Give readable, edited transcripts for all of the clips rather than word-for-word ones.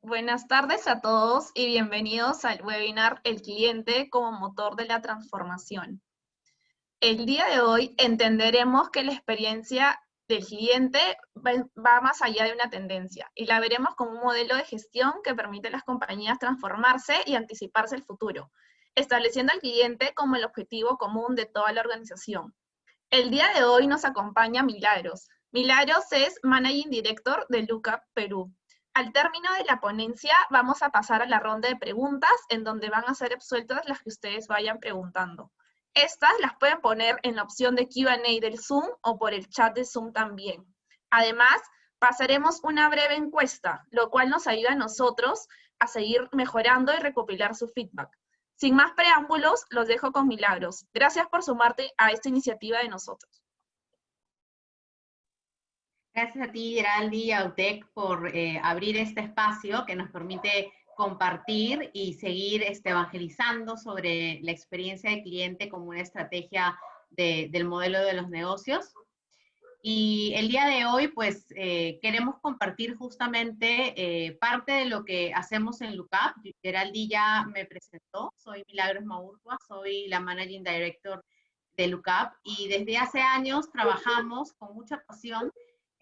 Buenas tardes a todos y bienvenidos al webinar El cliente como motor de la transformación. El día de hoy entenderemos que la experiencia del cliente va más allá de una tendencia y la veremos como un modelo de gestión que permite a las compañías transformarse y anticiparse al futuro, estableciendo al cliente como el objetivo común de toda la organización. El día de hoy nos acompaña Milagros. Milagros es Managing Director de Lookup Perú. Al término de la ponencia vamos a pasar a la ronda de preguntas en donde van a ser absueltas las que ustedes vayan preguntando. Estas las pueden poner en la opción de Q&A del Zoom o por el chat de Zoom también. Además, pasaremos una breve encuesta, lo cual nos ayuda a nosotros a seguir mejorando y recopilar su feedback. Sin más preámbulos, los dejo con Milagros. Gracias por sumarte a esta iniciativa de nosotros. Gracias a ti, Geraldi y a UTEC por abrir este espacio que nos permite compartir y seguir evangelizando sobre la experiencia de cliente como una estrategia del modelo de los negocios. Y el día de hoy, pues, queremos compartir justamente parte de lo que hacemos en Lookup. Geraldi ya me presentó, soy Milagros Maurtua, soy la Managing Director de Lookup, y desde hace años trabajamos con mucha pasión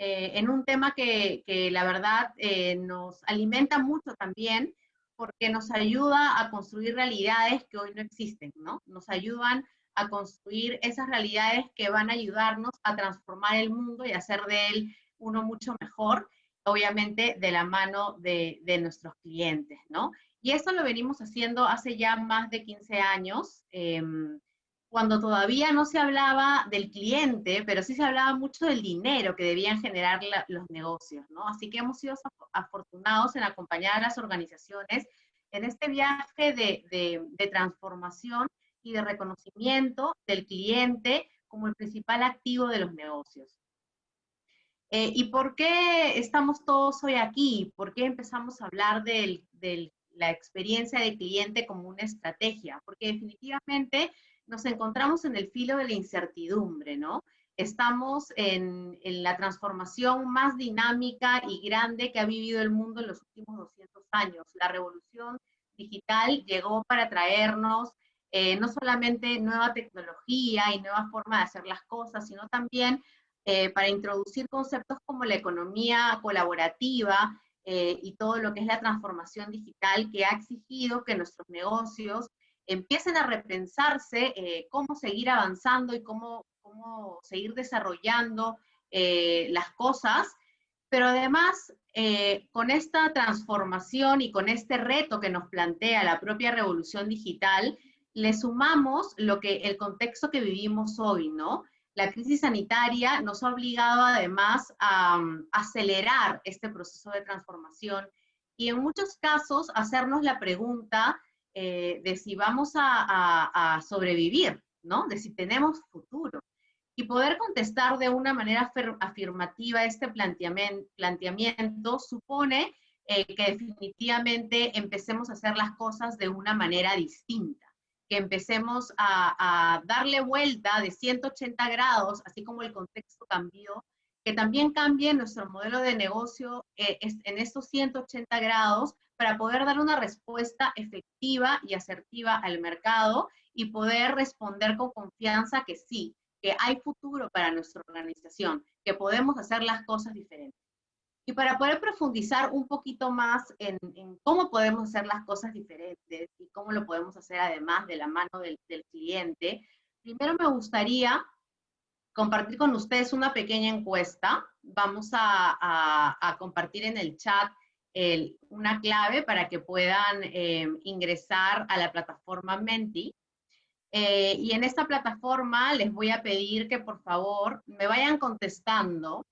en un tema que la verdad nos alimenta mucho también, porque nos ayuda a construir realidades que hoy no existen, ¿no? Nos ayudan a construir esas realidades que van a ayudarnos a transformar el mundo y hacer de él uno mucho mejor, obviamente de la mano de nuestros clientes, ¿no? Y eso lo venimos haciendo hace ya más de 15 años, cuando todavía no se hablaba del cliente, pero sí se hablaba mucho del dinero que debían generar los negocios, ¿no? Así que hemos sido afortunados en acompañar a las organizaciones en este viaje de transformación y de reconocimiento del cliente como el principal activo de los negocios. ¿Y por qué estamos todos hoy aquí? ¿Por qué empezamos a hablar de la experiencia del cliente como una estrategia? Porque definitivamente nos encontramos en el filo de la incertidumbre, ¿no? Estamos en la transformación más dinámica y grande que ha vivido el mundo en los últimos 200 años. La revolución digital llegó para traernos no solamente nueva tecnología y nueva forma de hacer las cosas, sino también para introducir conceptos como la economía colaborativa y todo lo que es la transformación digital, que ha exigido que nuestros negocios empiecen a repensarse cómo seguir avanzando y cómo seguir desarrollando las cosas, pero además con esta transformación y con este reto que nos plantea la propia revolución digital, le sumamos el contexto que vivimos hoy, ¿no? La crisis sanitaria nos ha obligado además a acelerar este proceso de transformación y en muchos casos hacernos la pregunta de si vamos a sobrevivir, ¿no? De si tenemos futuro. Y poder contestar de una manera afirmativa este planteamiento supone que definitivamente empecemos a hacer las cosas de una manera distinta, que empecemos a darle vuelta de 180 grados, así como el contexto cambió, que también cambie nuestro modelo de negocio en estos 180 grados para poder dar una respuesta efectiva y asertiva al mercado y poder responder con confianza que sí, que hay futuro para nuestra organización, que podemos hacer las cosas diferentes. Y para poder profundizar un poquito más en cómo podemos hacer las cosas diferentes y cómo lo podemos hacer además de la mano del cliente, primero me gustaría compartir con ustedes una pequeña encuesta. Vamos a compartir en el chat una clave para que puedan ingresar a la plataforma Menti. Y en esta plataforma les voy a pedir que por favor me vayan contestando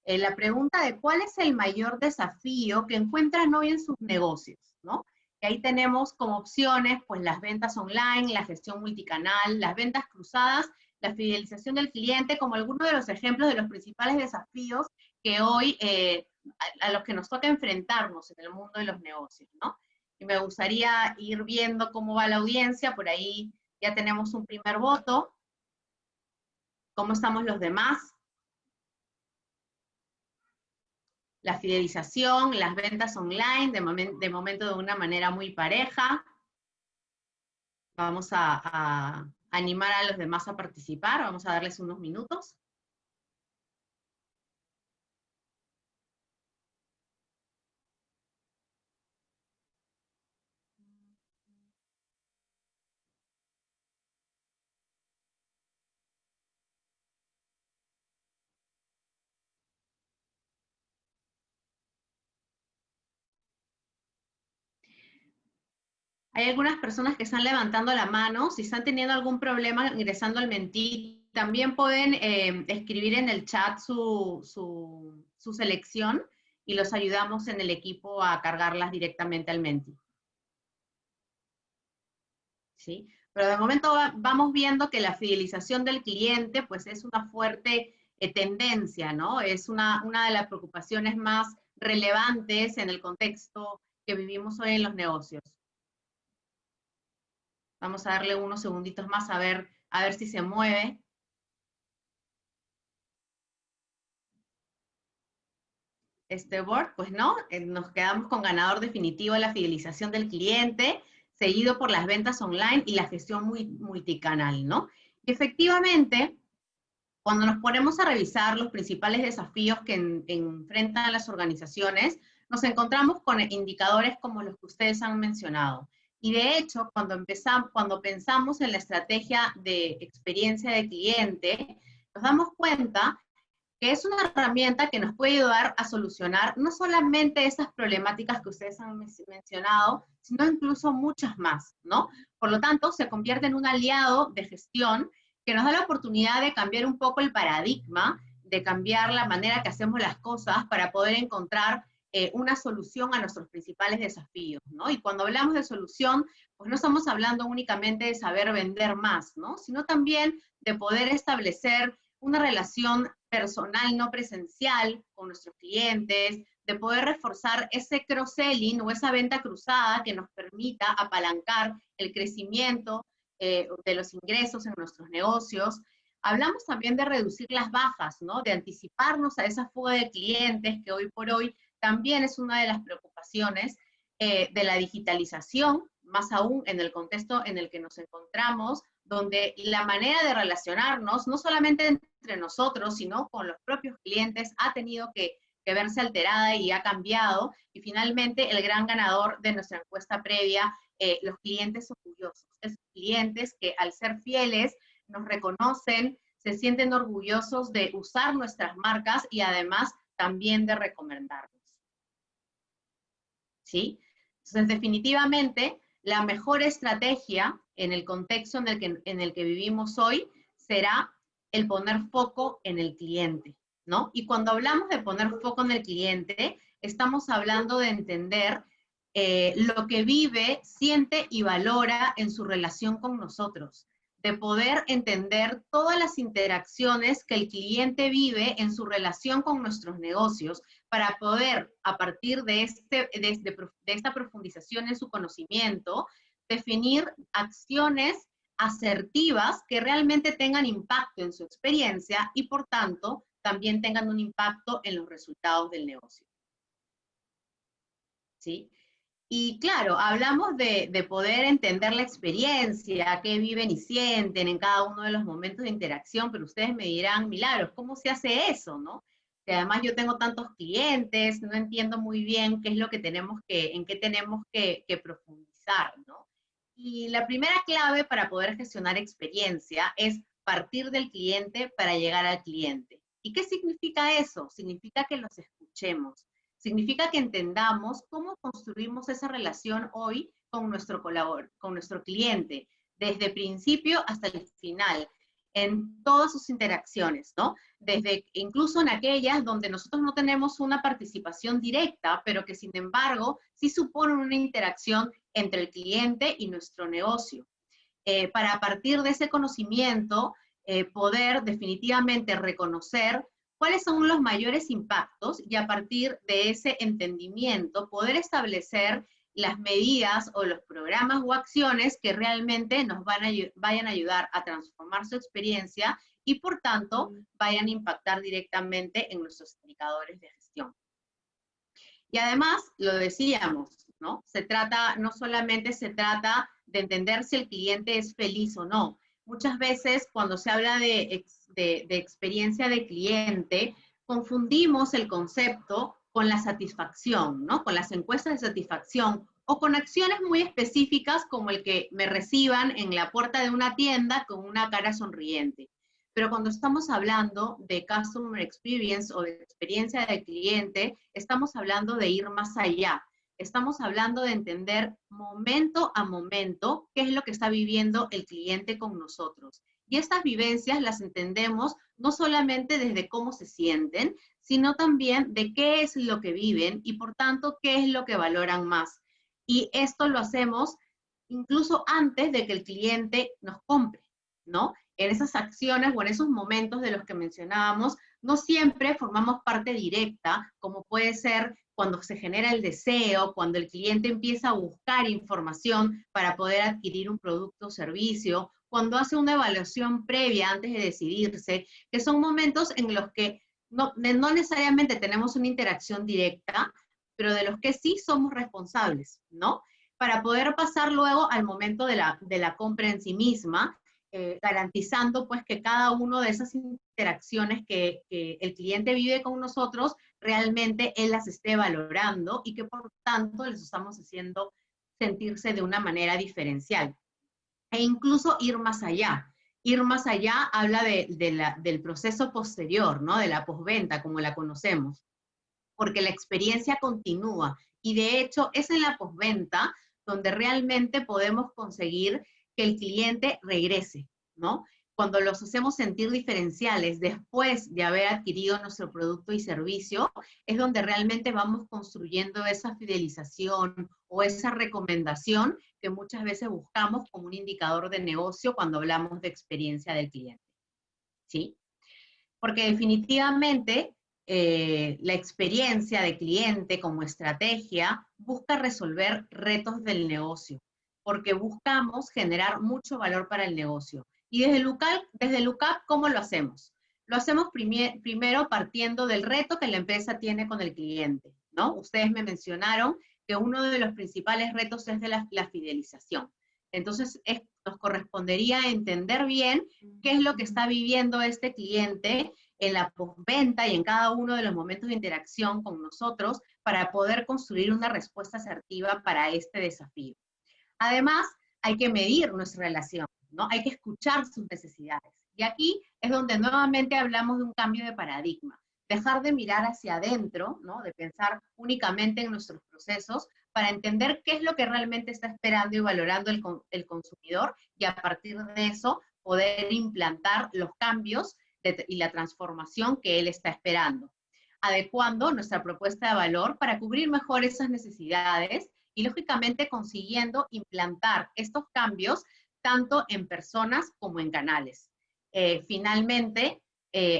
la pregunta de cuál es el mayor desafío que encuentran hoy en sus negocios, ¿no? Que ahí tenemos como opciones, pues, las ventas online, la gestión multicanal, las ventas cruzadas, la fidelización del cliente, como algunos de los ejemplos de los principales desafíos que hoy, a los que nos toca enfrentarnos en el mundo de los negocios, ¿no? Y me gustaría ir viendo cómo va la audiencia, por ahí ya tenemos un primer voto. ¿Cómo estamos los demás? la fidelización, las ventas online, de momento de una manera muy pareja. Vamos a animar a los demás a participar, vamos a darles unos minutos. Hay algunas personas que están levantando la mano. Si están teniendo algún problema ingresando al Menti, también pueden escribir en el chat su selección y los ayudamos en el equipo a cargarlas directamente al Menti. ¿Sí? Pero de momento vamos viendo que la fidelización del cliente pues es una fuerte tendencia, ¿no? Es una de las preocupaciones más relevantes en el contexto que vivimos hoy en los negocios. Vamos a darle unos segunditos más a ver si se mueve. Este board, pues no, nos quedamos con ganador definitivo la fidelización del cliente, seguido por las ventas online y la gestión multicanal, ¿no? Efectivamente, cuando nos ponemos a revisar los principales desafíos que enfrentan las organizaciones, nos encontramos con indicadores como los que ustedes han mencionado. Y de hecho, cuando pensamos en la estrategia de experiencia de cliente, nos damos cuenta que es una herramienta que nos puede ayudar a solucionar no solamente esas problemáticas que ustedes han mencionado, sino incluso muchas más, ¿no? Por lo tanto, se convierte en un aliado de gestión que nos da la oportunidad de cambiar un poco el paradigma, de cambiar la manera que hacemos las cosas para poder encontrar una solución a nuestros principales desafíos, ¿no? Y cuando hablamos de solución, pues no estamos hablando únicamente de saber vender más, ¿no? Sino también de poder establecer una relación personal no presencial con nuestros clientes, de poder reforzar ese cross-selling o esa venta cruzada que nos permita apalancar el crecimiento de los ingresos en nuestros negocios. Hablamos también de reducir las bajas, ¿no? De anticiparnos a esa fuga de clientes que hoy por hoy también es una de las preocupaciones de la digitalización, más aún en el contexto en el que nos encontramos, donde la manera de relacionarnos, no solamente entre nosotros, sino con los propios clientes, ha tenido que verse alterada y ha cambiado. Y finalmente, el gran ganador de nuestra encuesta previa, los clientes orgullosos. Esos clientes que al ser fieles nos reconocen, se sienten orgullosos de usar nuestras marcas y además también de recomendarnos. ¿Sí? Entonces, definitivamente, la mejor estrategia en el contexto en el que vivimos hoy será el poner foco en el cliente, ¿no? Y cuando hablamos de poner foco en el cliente, estamos hablando de entender lo que vive, siente y valora en su relación con nosotros, de poder entender todas las interacciones que el cliente vive en su relación con nuestros negocios, para poder, a partir de esta profundización en su conocimiento, definir acciones asertivas que realmente tengan impacto en su experiencia y, por tanto, también tengan un impacto en los resultados del negocio. ¿Sí? Y claro, hablamos de poder entender la experiencia, qué viven y sienten en cada uno de los momentos de interacción, pero ustedes me dirán, Milagros, ¿cómo se hace eso, no? Que además yo tengo tantos clientes, no entiendo muy bien qué es lo que en qué tenemos que profundizar, ¿no? Y la primera clave para poder gestionar experiencia es partir del cliente para llegar al cliente. ¿Y qué significa eso? Significa que los escuchemos. Significa que entendamos cómo construimos esa relación hoy con con nuestro cliente, desde principio hasta el final, en todas sus interacciones, ¿no? Desde incluso en aquellas donde nosotros no tenemos una participación directa, pero que sin embargo sí suponen una interacción entre el cliente y nuestro negocio. Para a partir de ese conocimiento poder definitivamente reconocer cuáles son los mayores impactos y a partir de ese entendimiento poder establecer las medidas o los programas o acciones que realmente nos vayan a ayudar a transformar su experiencia y por tanto vayan a impactar directamente en nuestros indicadores de gestión. Y además, lo decíamos, ¿no? No solamente se trata de entender si el cliente es feliz o no. Muchas veces cuando se habla de experiencia de cliente, confundimos el concepto con la satisfacción, ¿no? Con las encuestas de satisfacción o con acciones muy específicas como el que me reciban en la puerta de una tienda con una cara sonriente. Pero cuando estamos hablando de customer experience o de experiencia del cliente, estamos hablando de ir más allá. Estamos hablando de entender momento a momento qué es lo que está viviendo el cliente con nosotros. Y estas vivencias las entendemos no solamente desde cómo se sienten, sino también de qué es lo que viven y por tanto qué es lo que valoran más. Y esto lo hacemos incluso antes de que el cliente nos compre, ¿no? En esas acciones o en esos momentos de los que mencionábamos, no siempre formamos parte directa, como puede ser cuando se genera el deseo, cuando el cliente empieza a buscar información para poder adquirir un producto o servicio, cuando hace una evaluación previa antes de decidirse, que son momentos en los que no necesariamente tenemos una interacción directa, pero de los que sí somos responsables, ¿no? Para poder pasar luego al momento de la compra en sí misma, garantizando pues que cada una de esas interacciones que el cliente vive con nosotros, realmente él las esté valorando y que por tanto les estamos haciendo sentirse de una manera diferencial. E incluso ir más allá. Ir más allá habla del proceso posterior, ¿no? De la postventa, como la conocemos, porque la experiencia continúa. Y de hecho, es en la postventa donde realmente podemos conseguir que el cliente regrese, ¿no? Cuando los hacemos sentir diferenciales después de haber adquirido nuestro producto y servicio, es donde realmente vamos construyendo esa fidelización o esa recomendación que muchas veces buscamos como un indicador de negocio cuando hablamos de experiencia del cliente, ¿sí? Porque definitivamente la experiencia de cliente como estrategia busca resolver retos del negocio, porque buscamos generar mucho valor para el negocio. Y desde Lookup, ¿cómo lo hacemos? Lo hacemos primero partiendo del reto que la empresa tiene con el cliente, ¿no? Ustedes me mencionaron que uno de los principales retos es de la fidelización. Entonces, nos correspondería entender bien qué es lo que está viviendo este cliente en la postventa y en cada uno de los momentos de interacción con nosotros para poder construir una respuesta asertiva para este desafío. Además, hay que medir nuestra relación, ¿no? Hay que escuchar sus necesidades. Y aquí es donde nuevamente hablamos de un cambio de paradigma. Dejar de mirar hacia adentro, ¿no? De pensar únicamente en nuestros procesos para entender qué es lo que realmente está esperando y valorando el consumidor y a partir de eso poder implantar los cambios y la transformación que él está esperando, adecuando nuestra propuesta de valor para cubrir mejor esas necesidades y lógicamente consiguiendo implantar estos cambios tanto en personas como en canales. Finalmente,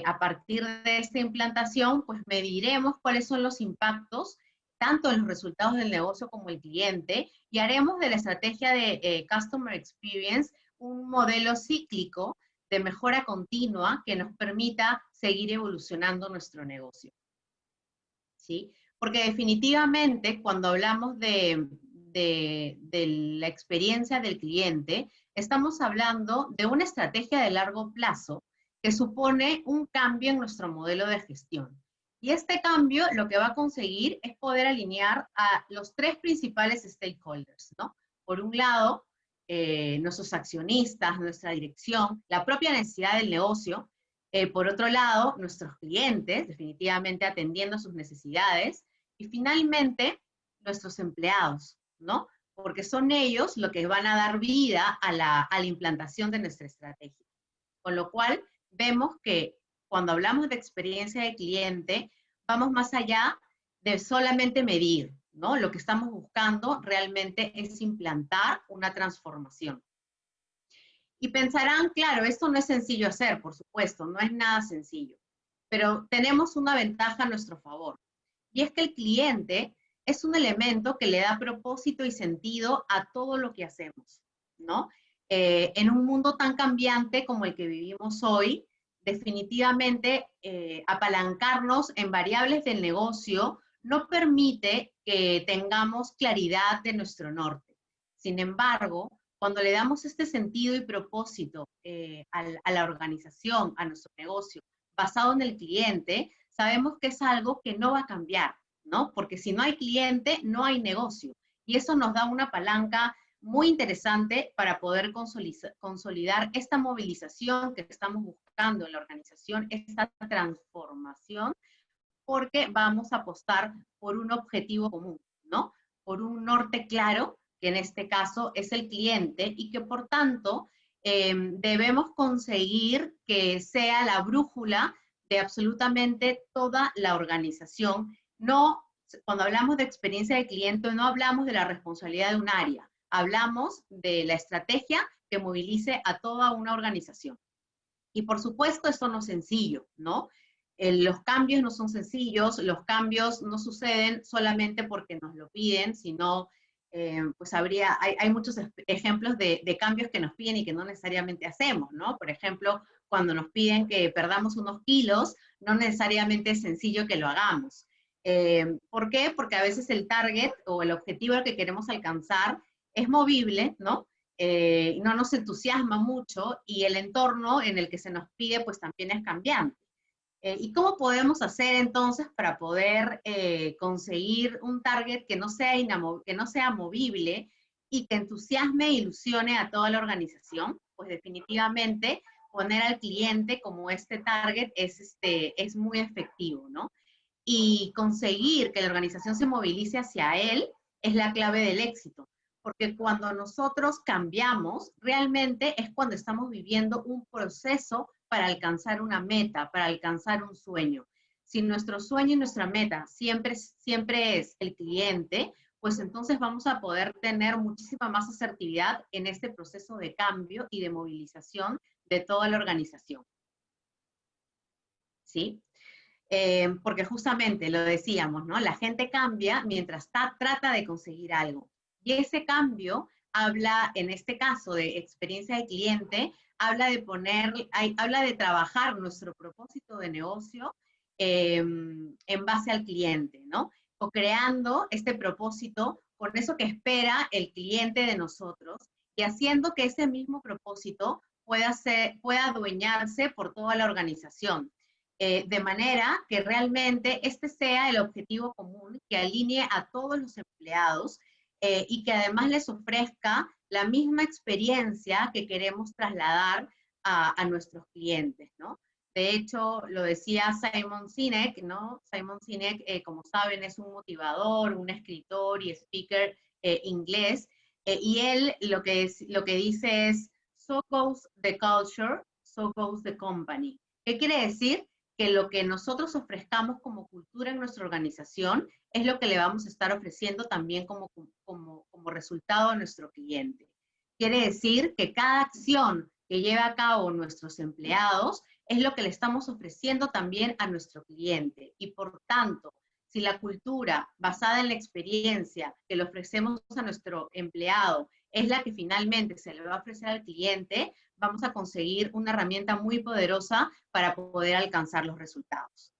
a partir de esta implantación, pues mediremos cuáles son los impactos tanto en los resultados del negocio como el cliente y haremos de la estrategia de Customer Experience un modelo cíclico de mejora continua que nos permita seguir evolucionando nuestro negocio, ¿sí? Porque definitivamente cuando hablamos de la experiencia del cliente, estamos hablando de una estrategia de largo plazo que supone un cambio en nuestro modelo de gestión. Y este cambio lo que va a conseguir es poder alinear a los tres principales stakeholders, ¿no? Por un lado, nuestros accionistas, nuestra dirección, la propia necesidad del negocio. Por otro lado, nuestros clientes, definitivamente atendiendo sus necesidades. Y finalmente, nuestros empleados, ¿no? Porque son ellos los que van a dar vida a la implantación de nuestra estrategia. Con lo cual, vemos que cuando hablamos de experiencia de cliente, vamos más allá de solamente medir, ¿no? Lo que estamos buscando realmente es implantar una transformación. Y pensarán, claro, esto no es sencillo hacer, por supuesto, no es nada sencillo, pero tenemos una ventaja a nuestro favor. Y es que el cliente es un elemento que le da propósito y sentido a todo lo que hacemos, ¿no? En un mundo tan cambiante como el que vivimos hoy, definitivamente apalancarnos en variables del negocio no permite que tengamos claridad de nuestro norte. Sin embargo, cuando le damos este sentido y propósito a la organización, a nuestro negocio, basado en el cliente, sabemos que es algo que no va a cambiar, ¿no? Porque si no hay cliente, no hay negocio. Y eso nos da una palanca muy interesante para poder consolidar esta movilización que estamos buscando en la organización, esta transformación, porque vamos a apostar por un objetivo común, ¿no? Por un norte claro, que en este caso es el cliente, y que por tanto debemos conseguir que sea la brújula de absolutamente toda la organización. No, cuando hablamos de experiencia de cliente, no hablamos de la responsabilidad de un área, hablamos de la estrategia que movilice a toda una organización. Y por supuesto, esto no es sencillo, ¿no? Los cambios no son sencillos, los cambios no suceden solamente porque nos lo piden, sino pues hay muchos ejemplos de cambios que nos piden y que no necesariamente hacemos, ¿no? Por ejemplo, cuando nos piden que perdamos unos kilos, no necesariamente es sencillo que lo hagamos. ¿Por qué? Porque a veces el target o el objetivo al que queremos alcanzar es movible, ¿no? No nos entusiasma mucho y el entorno en el que se nos pide pues también es cambiante. ¿Y cómo podemos hacer entonces para poder conseguir un target que no sea movible y que entusiasme e ilusione a toda la organización? Pues definitivamente poner al cliente como este target es muy efectivo, ¿no? Y conseguir que la organización se movilice hacia él es la clave del éxito. Porque cuando nosotros cambiamos, realmente es cuando estamos viviendo un proceso para alcanzar una meta, para alcanzar un sueño. Si nuestro sueño y nuestra meta siempre es el cliente, pues entonces vamos a poder tener muchísima más asertividad en este proceso de cambio y de movilización de toda la organización. ¿Sí? Porque justamente lo decíamos, ¿no? La gente cambia mientras trata de conseguir algo. Y ese cambio habla, en este caso de experiencia de cliente, habla de trabajar nuestro propósito de negocio en base al cliente, ¿no? O creando este propósito con eso que espera el cliente de nosotros y haciendo que ese mismo propósito pueda adueñarse por toda la organización. De manera que realmente este sea el objetivo común que alinee a todos los empleados y que además les ofrezca la misma experiencia que queremos trasladar a nuestros clientes, ¿no? De hecho, lo decía Simon Sinek, ¿no? Simon Sinek, como saben, es un motivador, un escritor y speaker inglés, y él lo que dice es, so goes the culture, so goes the company. ¿Qué quiere decir? Que lo que nosotros ofrezcamos como cultura en nuestra organización es lo que le vamos a estar ofreciendo también como resultado a nuestro cliente. Quiere decir que cada acción que lleva a cabo nuestros empleados es lo que le estamos ofreciendo también a nuestro cliente. Y por tanto, si la cultura basada en la experiencia que le ofrecemos a nuestro empleado es la que finalmente se le va a ofrecer al cliente, vamos a conseguir una herramienta muy poderosa para poder alcanzar los resultados.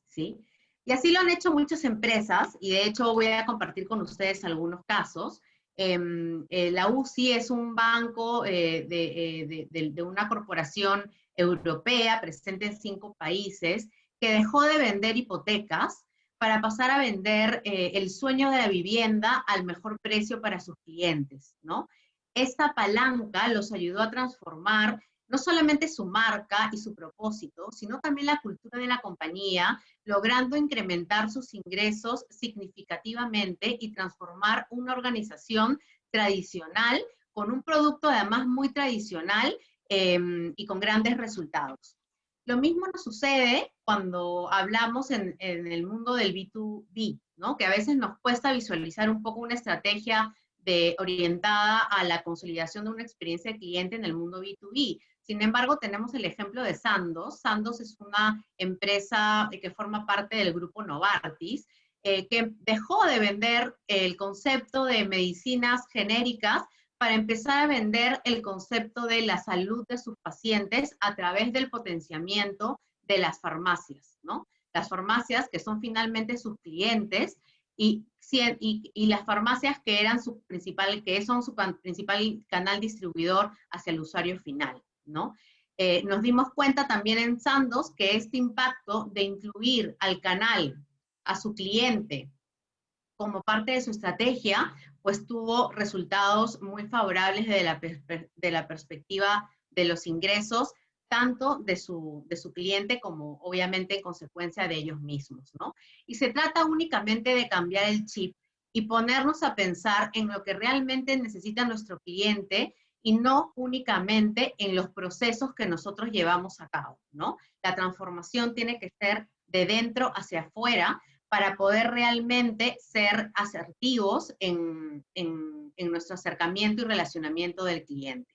¿Sí? Y así lo han hecho muchas empresas, y de hecho voy a compartir con ustedes algunos casos. La UCI es un banco de una corporación europea presente en 5 países que dejó de vender hipotecas para pasar a vender el sueño de la vivienda al mejor precio para sus clientes, ¿no? Esta palanca los ayudó a transformar no solamente su marca y su propósito, sino también la cultura de la compañía, logrando incrementar sus ingresos significativamente y transformar una organización tradicional con un producto además muy tradicional y con grandes resultados. Lo mismo nos sucede cuando hablamos en el mundo del B2B, ¿no? Que a veces nos cuesta visualizar un poco una estrategia orientada a la consolidación de una experiencia de cliente en el mundo B2B. Sin embargo, tenemos el ejemplo de Sandoz. Sandoz es una empresa que forma parte del grupo Novartis, que dejó de vender el concepto de medicinas genéricas para empezar a vender el concepto de la salud de sus pacientes a través del potenciamiento de las farmacias, ¿no? las farmacias que son finalmente sus clientes y las farmacias que eran su principal, que son su principal canal distribuidor hacia el usuario final, ¿no? Nos dimos cuenta también en Sandoz que este impacto de incluir al canal, a su cliente, como parte de su estrategia, pues tuvo resultados muy favorables de la perspectiva de los ingresos, tanto de su cliente como obviamente en consecuencia de ellos mismos, ¿no? Y se trata únicamente de cambiar el chip y ponernos a pensar en lo que realmente necesita nuestro cliente y no únicamente en los procesos que nosotros llevamos a cabo, ¿no? La transformación tiene que ser de dentro hacia afuera para poder realmente ser asertivos en nuestro acercamiento y relacionamiento del cliente.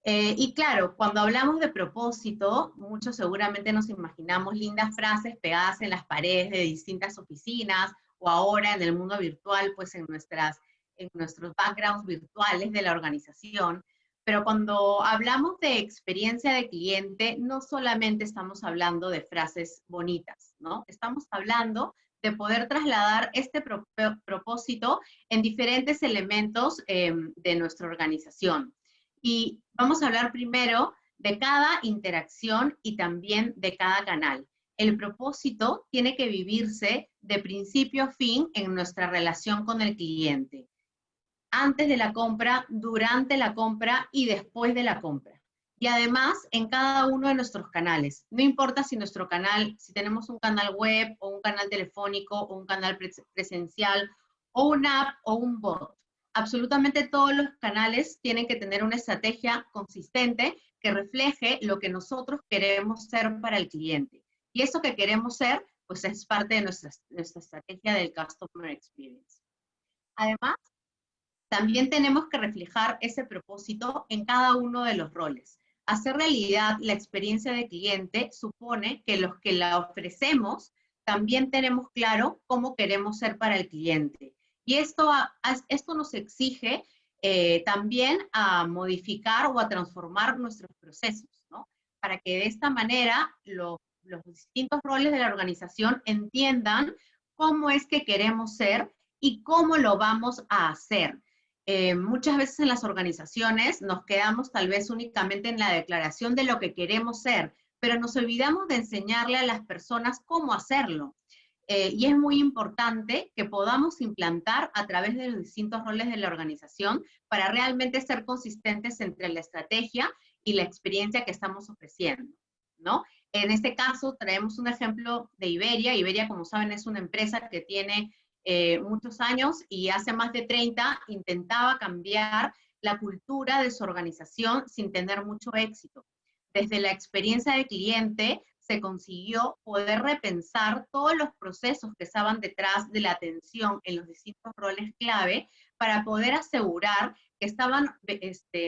Y claro, cuando hablamos de propósito, muchos seguramente nos imaginamos lindas frases pegadas en las paredes de distintas oficinas o ahora en el mundo virtual, pues en nuestros backgrounds virtuales de la organización. Pero cuando hablamos de experiencia de cliente, no solamente estamos hablando de frases bonitas, ¿no? Estamos hablando de poder trasladar este propósito en diferentes elementos de nuestra organización. Y vamos a hablar primero de cada interacción y también de cada canal. El propósito tiene que vivirse de principio a fin en nuestra relación con el cliente. Antes de la compra, durante la compra y después de la compra. Y además en cada uno de nuestros canales. No importa si nuestro canal, si tenemos un canal web o un canal telefónico o un canal presencial o una app o un bot. Absolutamente todos los canales tienen que tener una estrategia consistente que refleje lo que nosotros queremos ser para el cliente. Y eso que queremos ser, pues es parte de nuestra estrategia del Customer Experience. Además, también tenemos que reflejar ese propósito en cada uno de los roles. Hacer realidad la experiencia de cliente supone que los que la ofrecemos también tenemos claro cómo queremos ser para el cliente. Y esto nos exige también a modificar o a transformar nuestros procesos, ¿no? Para que de esta manera los distintos roles de la organización entiendan cómo es que queremos ser y cómo lo vamos a hacer. Muchas veces en las organizaciones nos quedamos tal vez únicamente en la declaración de lo que queremos ser, pero nos olvidamos de enseñarle a las personas cómo hacerlo. Y es muy importante que podamos implantar a través de los distintos roles de la organización para realmente ser consistentes entre la estrategia y la experiencia que estamos ofreciendo, ¿no? En este caso traemos un ejemplo de Iberia. Iberia, como saben, es una empresa que tiene muchos años y hace más de 30 intentaba cambiar la cultura de su organización sin tener mucho éxito. Desde la experiencia del cliente se consiguió poder repensar todos los procesos que estaban detrás de la atención en los distintos roles clave para poder asegurar que estaban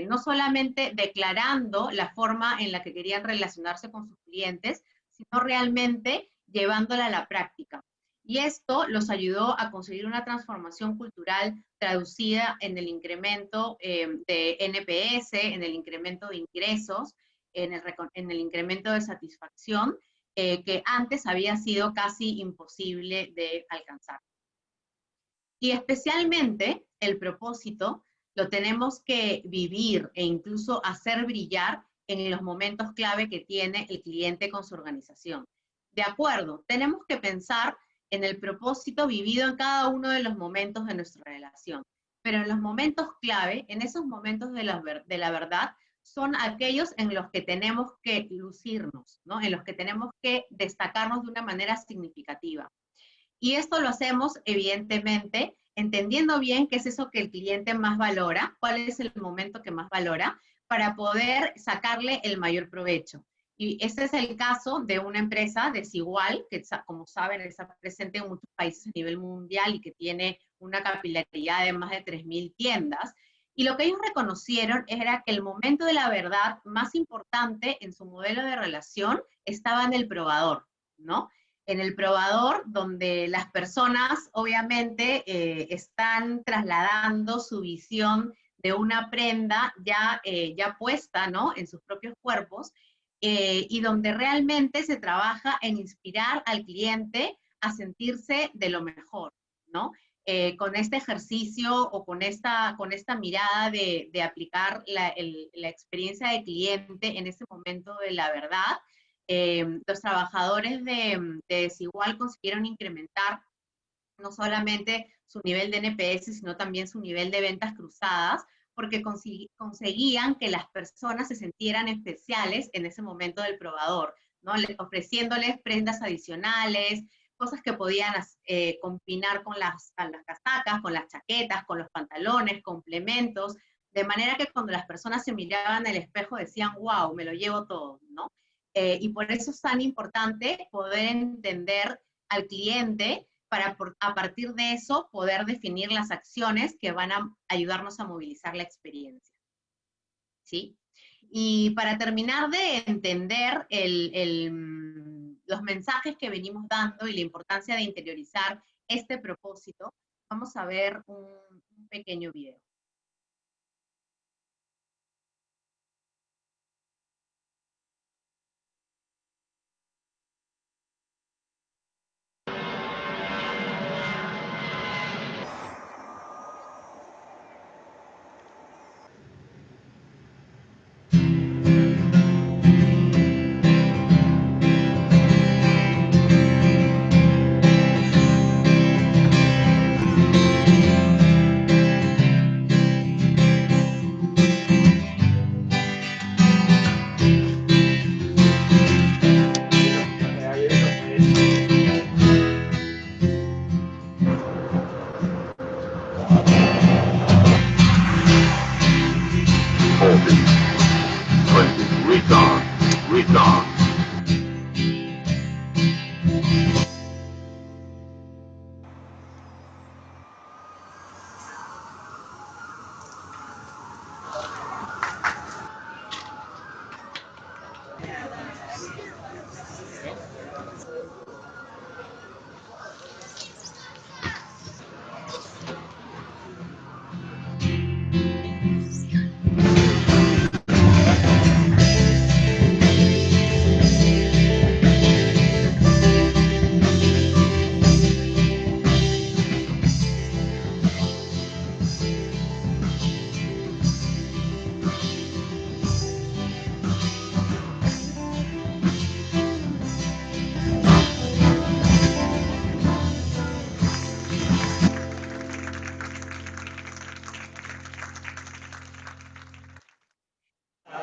no solamente declarando la forma en la que querían relacionarse con sus clientes, sino realmente llevándola a la práctica. Y esto los ayudó a conseguir una transformación cultural traducida en el incremento de NPS, en el incremento de ingresos, en el incremento de satisfacción, que antes había sido casi imposible de alcanzar. Y especialmente el propósito lo tenemos que vivir e incluso hacer brillar en los momentos clave que tiene el cliente con su organización. De acuerdo, tenemos que pensar en el propósito vivido en cada uno de los momentos de nuestra relación. Pero en los momentos clave, en esos momentos de la verdad, son aquellos en los que tenemos que lucirnos, ¿no? En los que tenemos que destacarnos de una manera significativa. Y esto lo hacemos, evidentemente, entendiendo bien qué es eso que el cliente más valora, cuál es el momento que más valora, para poder sacarle el mayor provecho. Y este es el caso de una empresa Desigual, que como saben está presente en muchos países a nivel mundial y que tiene una capilaridad de más de 3.000 tiendas. Y lo que ellos reconocieron era que el momento de la verdad más importante en su modelo de relación estaba en el probador, ¿no? En el probador, donde las personas obviamente están trasladando su visión de una prenda ya puesta, ¿no? En sus propios cuerpos, y donde realmente se trabaja en inspirar al cliente a sentirse de lo mejor, ¿no? Con este ejercicio o con esta mirada de aplicar la experiencia de cliente en ese momento de la verdad, los trabajadores de Desigual consiguieron incrementar no solamente su nivel de NPS, sino también su nivel de ventas cruzadas, porque conseguían que las personas se sintieran especiales en ese momento del probador, ¿no? Ofreciéndoles prendas adicionales, cosas que podían combinar con las casacas, con las chaquetas, con los pantalones, complementos, de manera que cuando las personas se miraban en el espejo decían, wow, me lo llevo todo, ¿no? Y por eso es tan importante poder entender al cliente para a partir de eso poder definir las acciones que van a ayudarnos a movilizar la experiencia. ¿Sí? Y para terminar de entender los mensajes que venimos dando y la importancia de interiorizar este propósito, vamos a ver un pequeño video.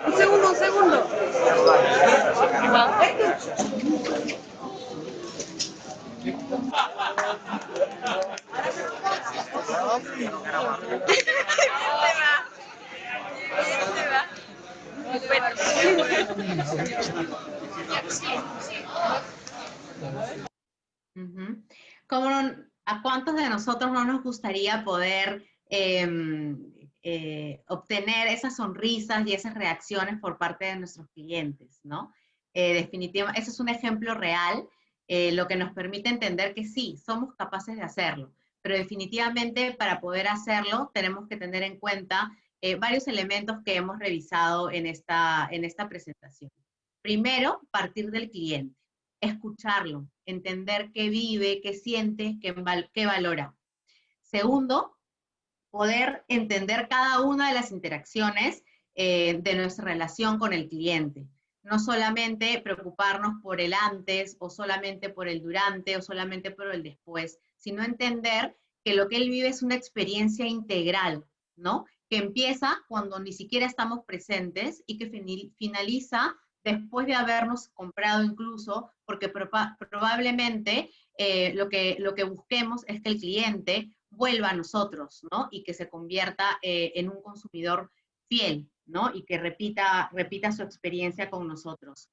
Un segundo. ¿A cuántos de nosotros no nos gustaría poder obtener esas sonrisas y esas reacciones por parte de nuestros clientes, ¿no? Definitivamente, ese es un ejemplo real, lo que nos permite entender que sí, somos capaces de hacerlo, pero definitivamente para poder hacerlo tenemos que tener en cuenta varios elementos que hemos revisado en esta presentación. Primero, partir del cliente, escucharlo, entender qué vive, qué siente, qué valora. Segundo, poder entender cada una de las interacciones de nuestra relación con el cliente. No solamente preocuparnos por el antes, o solamente por el durante, o solamente por el después, sino entender que lo que él vive es una experiencia integral, ¿no? Que empieza cuando ni siquiera estamos presentes y que finaliza después de habernos comprado incluso, porque probablemente lo que busquemos es que el cliente vuelva a nosotros, ¿no? Y que se convierta en un consumidor fiel, ¿no? Y que repita su experiencia con nosotros.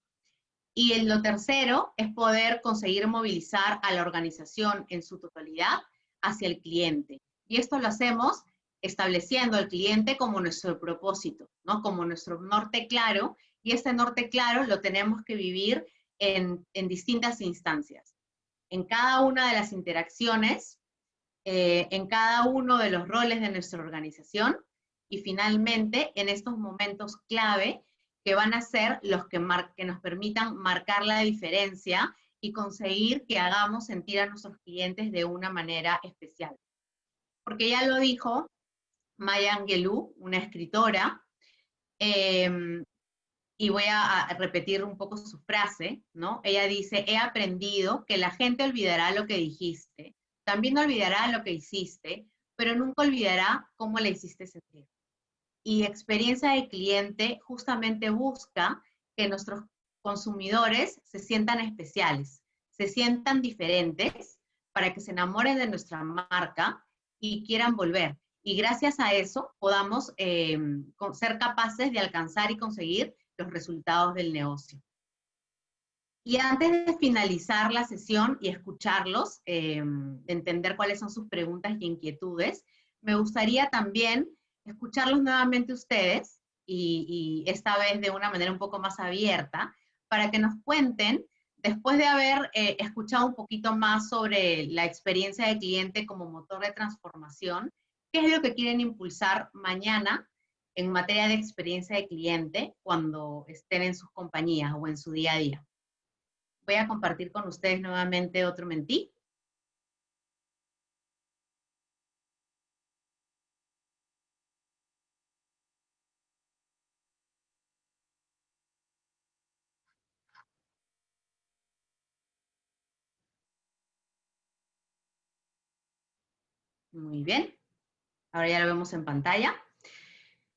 Y lo tercero es poder conseguir movilizar a la organización en su totalidad hacia el cliente. Y esto lo hacemos estableciendo al cliente como nuestro propósito, ¿no? Como nuestro norte claro, y este norte claro lo tenemos que vivir en distintas instancias. En cada una de las interacciones, en cada uno de los roles de nuestra organización, y finalmente en estos momentos clave que van a ser los que nos permitan marcar la diferencia y conseguir que hagamos sentir a nuestros clientes de una manera especial. Porque ya lo dijo Maya Angelou, una escritora, y voy a repetir un poco su frase, ¿no? Ella dice, he aprendido que la gente olvidará lo que dijiste, también olvidará lo que hiciste, pero nunca olvidará cómo le hiciste sentir. Y experiencia de cliente justamente busca que nuestros consumidores se sientan especiales, se sientan diferentes, para que se enamoren de nuestra marca y quieran volver. Y gracias a eso podamos ser capaces de alcanzar y conseguir los resultados del negocio. Y antes de finalizar la sesión y escucharlos, entender cuáles son sus preguntas y inquietudes, me gustaría también escucharlos nuevamente ustedes, y esta vez de una manera un poco más abierta, para que nos cuenten, después de haber escuchado un poquito más sobre la experiencia de cliente como motor de transformación, qué es lo que quieren impulsar mañana en materia de experiencia de cliente cuando estén en sus compañías o en su día a día. Voy a compartir con ustedes nuevamente otro mentí. Muy bien. Ahora ya lo vemos en pantalla.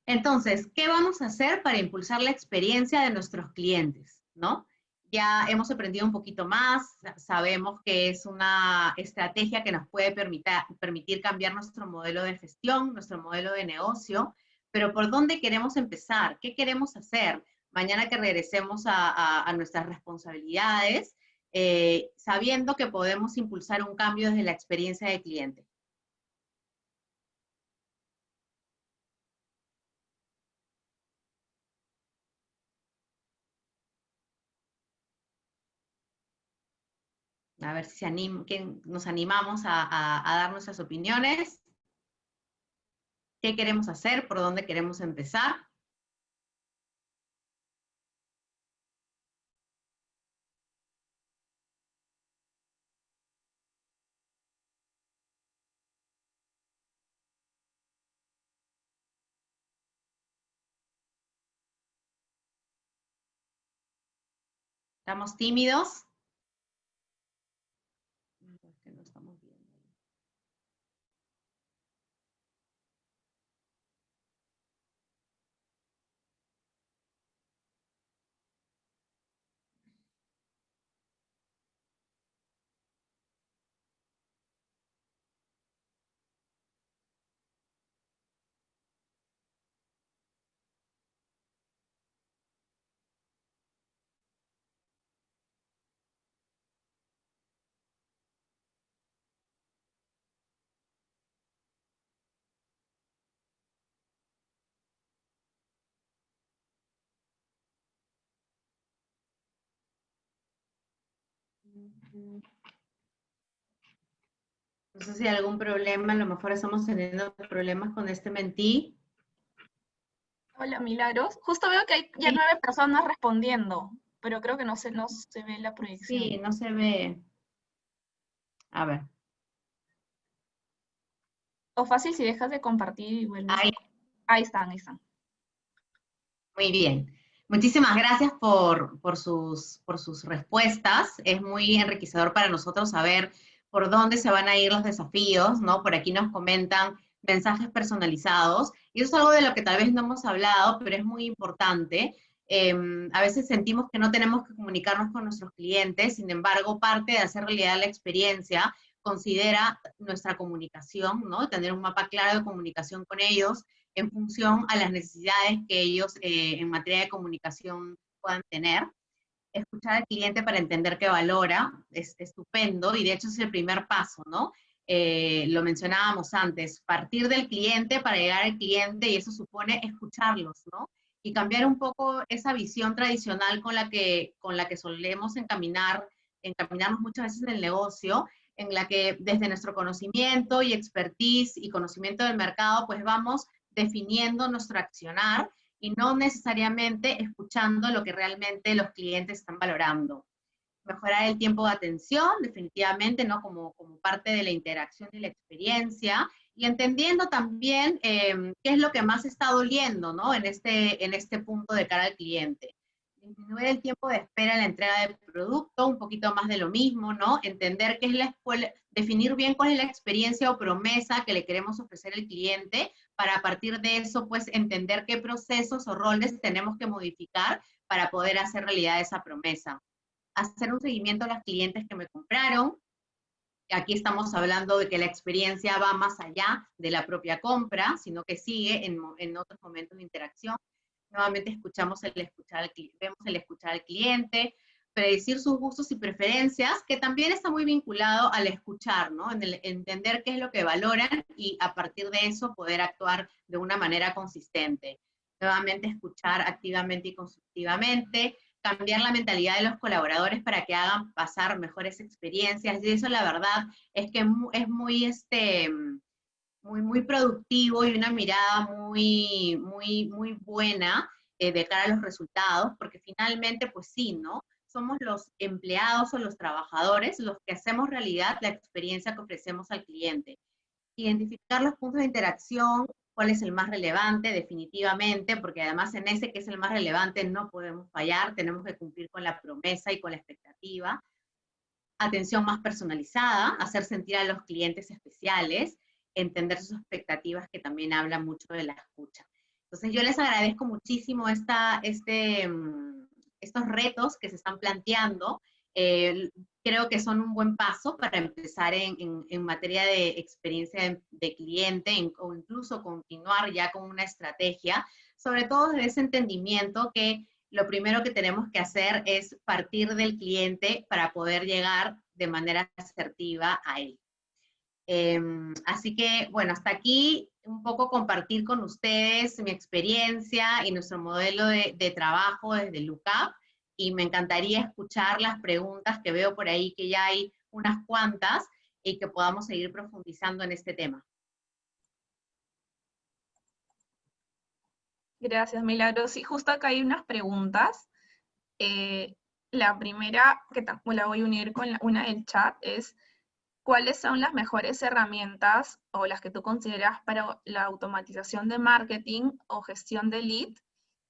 Entonces, ¿qué vamos a hacer para impulsar la experiencia de nuestros clientes? ¿No? Ya hemos aprendido un poquito más, sabemos que es una estrategia que nos puede permitir cambiar nuestro modelo de gestión, nuestro modelo de negocio, pero ¿por dónde queremos empezar? ¿Qué queremos hacer? Mañana que regresemos a nuestras responsabilidades, sabiendo que podemos impulsar un cambio desde la experiencia de cliente. A ver si nos animamos a dar nuestras opiniones. ¿Qué queremos hacer? ¿Por dónde queremos empezar? ¿Estamos tímidos? Que no estamos viendo. No sé si hay algún problema, a lo mejor estamos teniendo problemas con este mentí. Hola, Milagros. Justo veo que hay ya 9 personas respondiendo, pero creo que no se ve la proyección. Sí, no se ve. A ver. O fácil si dejas de compartir y vuelves. Ahí están. Muy bien. Muchísimas gracias por sus respuestas. Es muy enriquecedor para nosotros saber por dónde se van a ir los desafíos, ¿no? Por aquí nos comentan mensajes personalizados. Y eso es algo de lo que tal vez no hemos hablado, pero es muy importante. A veces sentimos que no tenemos que comunicarnos con nuestros clientes, sin embargo, parte de hacer realidad la experiencia considera nuestra comunicación, ¿no? Tener un mapa claro de comunicación con ellos, en función a las necesidades que ellos en materia de comunicación puedan tener. Escuchar al cliente para entender qué valora es estupendo, y de hecho es el primer paso, ¿no? Lo mencionábamos antes, partir del cliente para llegar al cliente, y eso supone escucharlos, ¿no? Y cambiar un poco esa visión tradicional con la que solemos encaminarnos muchas veces en el negocio, en la que desde nuestro conocimiento y expertise y conocimiento del mercado, pues vamos definiendo nuestro accionar, y no necesariamente escuchando lo que realmente los clientes están valorando. Mejorar el tiempo de atención, definitivamente, ¿no? Como parte de la interacción y la experiencia, y entendiendo también qué es lo que más está doliendo, ¿no? En este punto de cara al cliente. Disminuir el tiempo de espera en la entrega del producto, un poquito más de lo mismo, ¿no? Entender qué es definir bien cuál es la experiencia o promesa que le queremos ofrecer al cliente, para a partir de eso, pues, entender qué procesos o roles tenemos que modificar para poder hacer realidad esa promesa. Hacer un seguimiento a los clientes que me compraron. Aquí estamos hablando de que la experiencia va más allá de la propia compra, sino que sigue en otros momentos de interacción. Nuevamente vemos el escuchar al cliente, predecir sus gustos y preferencias, que también está muy vinculado al escuchar, ¿no? En el entender qué es lo que valoran y a partir de eso poder actuar de una manera consistente. Nuevamente escuchar activamente y constructivamente, cambiar la mentalidad de los colaboradores para que hagan pasar mejores experiencias, y eso la verdad es que es muy productivo y una mirada muy buena de cara a los resultados, porque finalmente, pues sí, ¿no? Somos los empleados o los trabajadores los que hacemos realidad la experiencia que ofrecemos al cliente. Identificar los puntos de interacción, cuál es el más relevante, definitivamente, porque además en ese que es el más relevante no podemos fallar, tenemos que cumplir con la promesa y con la expectativa. Atención más personalizada, hacer sentir a los clientes especiales, entender sus expectativas, que también habla mucho de la escucha. Entonces yo les agradezco muchísimo estos retos que se están planteando. Creo que son un buen paso para empezar en materia de experiencia de cliente, o incluso continuar ya con una estrategia, sobre todo desde ese entendimiento que lo primero que tenemos que hacer es partir del cliente para poder llegar de manera asertiva a él. Así que, bueno, hasta aquí un poco compartir con ustedes mi experiencia y nuestro modelo de trabajo desde Lookup, y me encantaría escuchar las preguntas que veo por ahí, que ya hay unas cuantas, y que podamos seguir profundizando en este tema. Gracias, Milagros. Sí, justo acá hay unas preguntas. La primera, que la voy a unir con una del chat, es ¿cuáles son las mejores herramientas o las que tú consideras para la automatización de marketing o gestión de lead?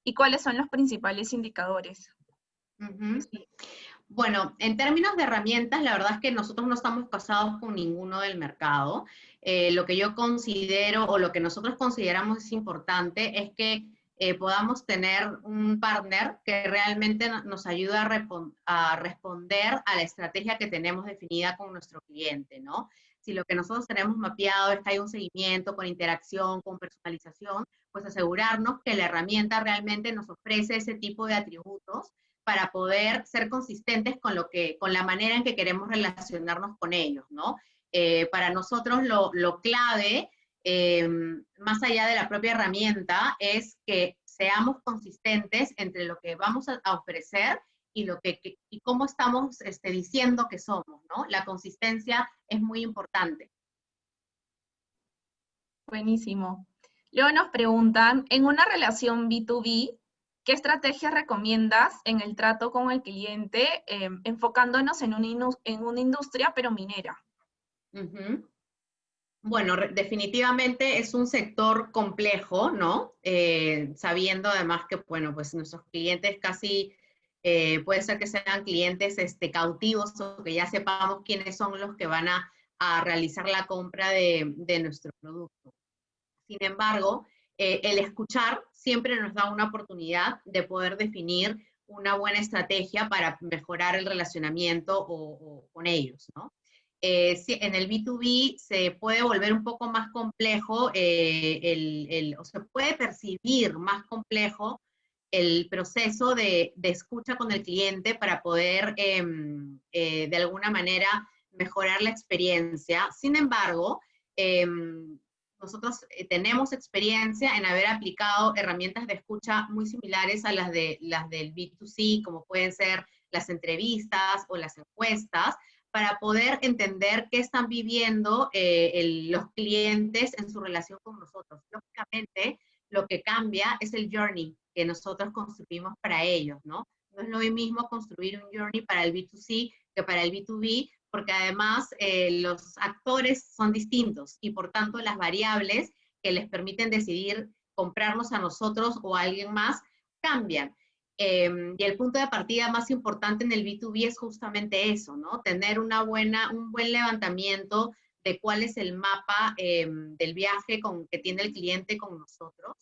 ¿Y cuáles son los principales indicadores? Sí. Bueno, en términos de herramientas, la verdad es que nosotros no estamos casados con ninguno del mercado. Lo que yo considero, o lo que nosotros consideramos es importante, es que podamos tener un partner que realmente nos ayude a responder a la estrategia que tenemos definida con nuestro cliente, ¿no? Si lo que nosotros tenemos mapeado es que hay un seguimiento con interacción, con personalización, pues asegurarnos que la herramienta realmente nos ofrece ese tipo de atributos para poder ser consistentes con la manera en que queremos relacionarnos con ellos, ¿no? Para nosotros lo clave, más allá de la propia herramienta, es que seamos consistentes entre lo que vamos a ofrecer y cómo estamos diciendo que somos, ¿no? La consistencia es muy importante. Buenísimo. Luego nos preguntan, en una relación B2B, ¿qué estrategias recomiendas en el trato con el cliente, enfocándonos en una industria pero minera? Bueno, definitivamente es un sector complejo, ¿no? Sabiendo además que, bueno, pues nuestros clientes casi, puede ser que sean clientes cautivos, o que ya sepamos quiénes son los que van a realizar la compra de nuestro producto. Sin embargo, el escuchar siempre nos da una oportunidad de poder definir una buena estrategia para mejorar el relacionamiento con ellos, ¿no? En el B2B se puede volver un poco más complejo, o se puede percibir más complejo el proceso de escucha con el cliente para poder, de alguna manera, mejorar la experiencia. Sin embargo, nosotros tenemos experiencia en haber aplicado herramientas de escucha muy similares a las del B2C, como pueden ser las entrevistas o las encuestas, para poder entender qué están viviendo los clientes en su relación con nosotros. Lógicamente, Lo que cambia es el journey que nosotros construimos para ellos, ¿no? No es lo mismo construir un journey para el B2C que para el B2B, porque además los actores son distintos y por tanto las variables que les permiten decidir comprarnos a nosotros o a alguien más cambian. Y el punto de partida más importante en el B2B es justamente eso, ¿no? Tener un buen levantamiento de cuál es el mapa del viaje que tiene el cliente con nosotros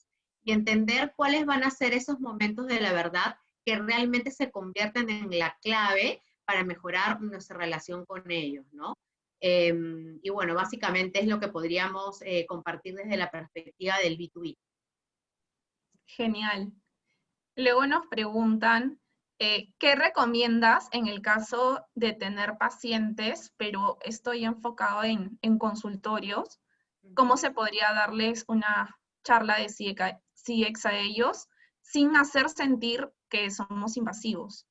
y entender cuáles van a ser esos momentos de la verdad que realmente se convierten en la clave para mejorar nuestra relación con ellos, ¿no? Y bueno, básicamente es lo que podríamos compartir desde la perspectiva del B2B. Genial. Luego nos preguntan, ¿qué recomiendas en el caso de tener pacientes, pero estoy enfocado en consultorios? ¿Cómo se podría darles una charla de CX a ellos sin hacer sentir que somos invasivos?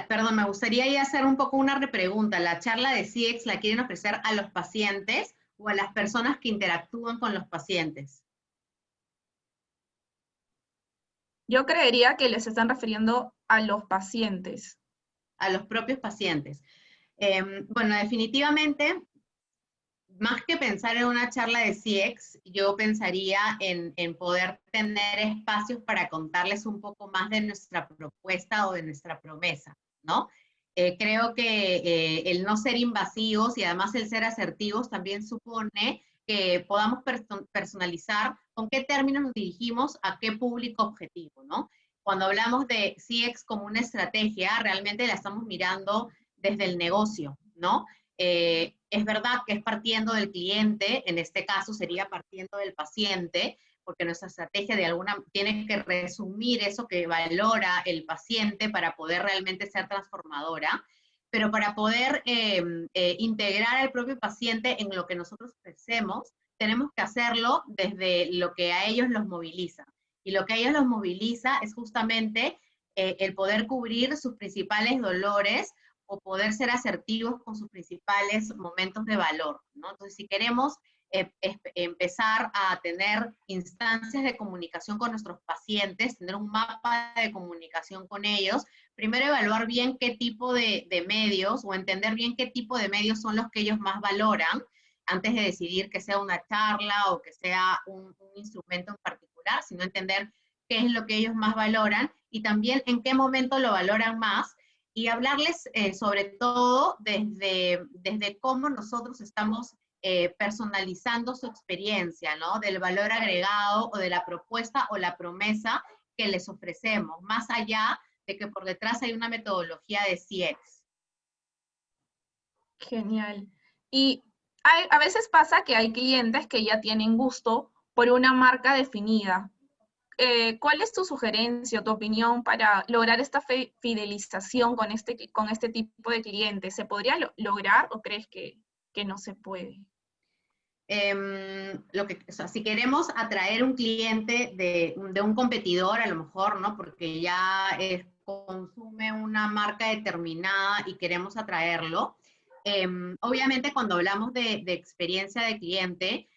Perdón, me gustaría ya hacer un poco una repregunta. ¿La charla de CX la quieren ofrecer a los pacientes o a las personas que interactúan con los pacientes? Yo creería que les están refiriendo a los pacientes. A los propios pacientes. Bueno, definitivamente, más que pensar en una charla de CX, yo pensaría en poder tener espacios para contarles un poco más de nuestra propuesta o de nuestra promesa, ¿no? Creo que el no ser invasivos y además el ser asertivos también supone que podamos personalizar con qué términos nos dirigimos a qué público objetivo, ¿no? Cuando hablamos de CX como una estrategia, realmente la estamos mirando desde el negocio, ¿no? Es verdad que es partiendo del cliente, en este caso sería partiendo del paciente, porque nuestra estrategia tiene que resumir eso que valora el paciente para poder realmente ser transformadora, pero para poder integrar al propio paciente en lo que nosotros ofrecemos, tenemos que hacerlo desde lo que a ellos los moviliza. Y lo que a ellos los moviliza es justamente el poder cubrir sus principales dolores o poder ser asertivos con sus principales momentos de valor, ¿no? Entonces, si queremos empezar a tener instancias de comunicación con nuestros pacientes, tener un mapa de comunicación con ellos, primero evaluar bien qué tipo de medios o entender bien qué tipo de medios son los que ellos más valoran antes de decidir que sea una charla o que sea un instrumento en particular, sino entender qué es lo que ellos más valoran y también en qué momento lo valoran más y hablarles sobre todo desde cómo nosotros estamos personalizando su experiencia, ¿no? Del valor agregado o de la propuesta o la promesa que les ofrecemos, más allá de que por detrás hay una metodología de CX. Genial. Y a veces pasa que hay clientes que ya tienen gusto por una marca definida. ¿Cuál es tu sugerencia, tu opinión para lograr esta fidelización con este tipo de clientes? ¿Se podría lograr o crees que no se puede? O sea, si queremos atraer un cliente de un competidor, a lo mejor, ¿no? Porque ya consume una marca determinada y queremos atraerlo. Obviamente, cuando hablamos de experiencia de cliente,